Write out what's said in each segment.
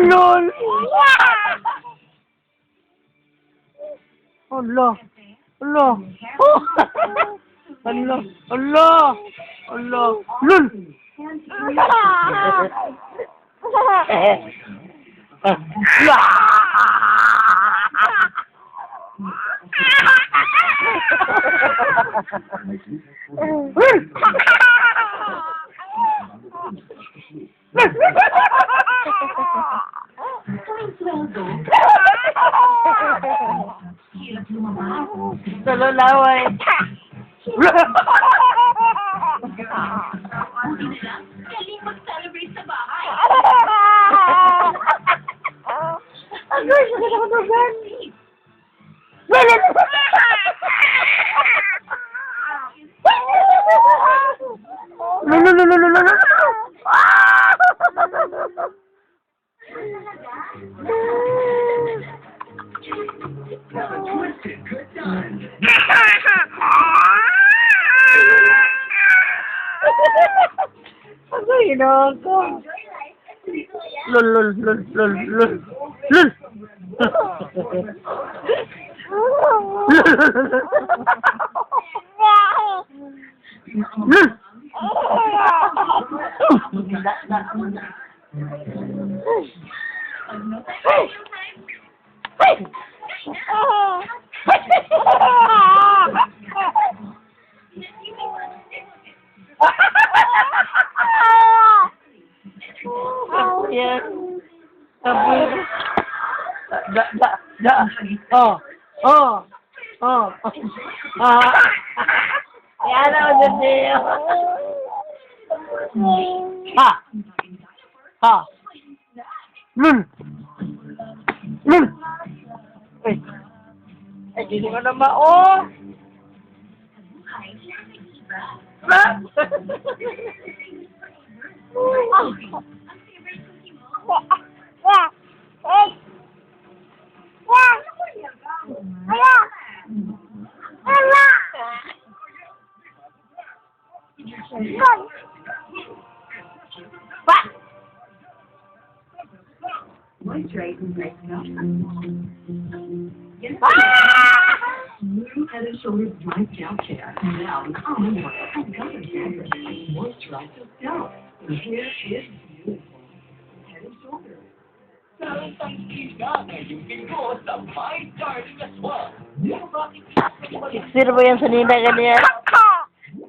LOL! Allah! Allah! Allah! Allah! Allah! LOL! Solo laway. Galing mag-celebrate sa bahay. Agoy, sakit ako doon. Agoy, ako. Lol, lol, lol, lol, lol. Lol. Yes. Oh. Oh. Oh. Yan ako dyan niyo. Ha. Ha. Lul. Lul. Ay. Ay, hindi mo naman, oh. Ha? Moisturize and brighten up. New Head and Shoulders Dry Scalp Care. Now with almond oil and colored fabric. Moisturize your scalp. The hair is beautiful. Head and Shoulders. Sir ba yan sanina ganyan?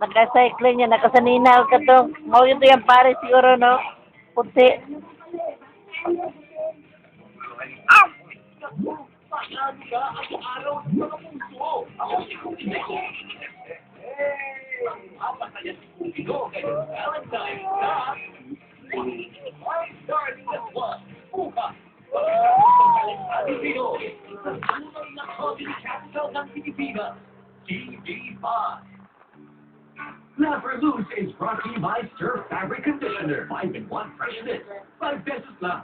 Naka-cycling yan, nakasanina ka to. Mau ito yung pare siguro, no? Puti. Never Lose is brought to you by Stir Fabric Conditioner. 5-in-1 freshness. 5 pesos lang.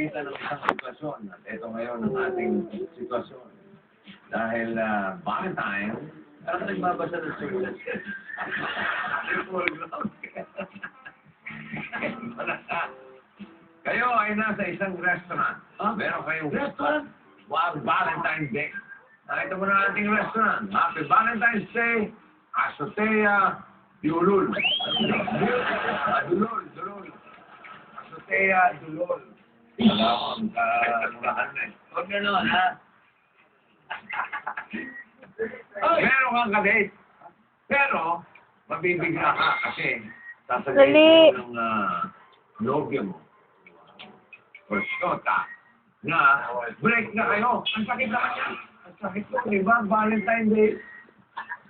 Pagpapagitan ng isang sitwasyon at ito ngayon ang ating sitwasyon dahil Valentine parang nagbabasa ng sulat kayo ay nasa isang restaurant meron kayong restaurant Valentine's Day ito mo na ating restaurant Happy Valentine's Day Azotea Dulul Dulul Azotea Dulul alam ang mulahan na huwag gano'n ha meron kang kadate pero mabibigla ka kasi sasabihin mo ng nobyo mo or shota na break na kayo ang sakit na kanya ang sakit ko diba Valentine's Day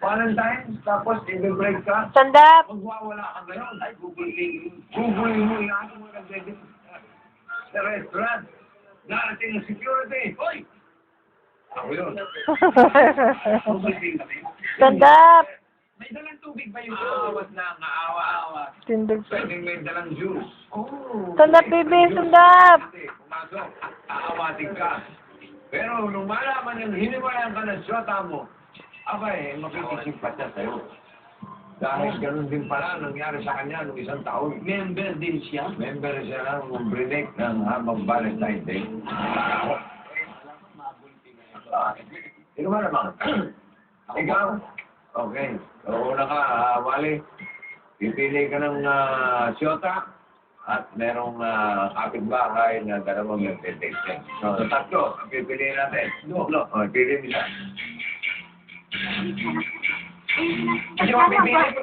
Valentine's, tapos i-break ka. Stand up! Magwawala ka ngayon. Ay, gugulin mo yung mo nag-debit sa restaurant. Darating ang security. Hoy! Ako yun. Stand up! May dalang tubig ba yung Aawat na, aawa-awa. Tindog pa. Pwedeng may dalang juice. Oh. Stand up, baby! Stand up! Kasi pumasok, aawatin ka. Pero nung malaman yung hiniwayan ka ng syota mo, abay, makikisipat siya sa'yo. Dahil ganun din pala nangyari sa kanya nung isang taon. Member din siya. Member siya ng Brinek ng Habang Valentine's Day. Sino ba naman? Ikaw? Okay. So, una ka, Wally. Pipili ka ng siyota at merong kapitbahay na dalawang nagtitiksin. So, tatlo, ang pipiliin natin. No. O, pili mo siya. Kasi pipili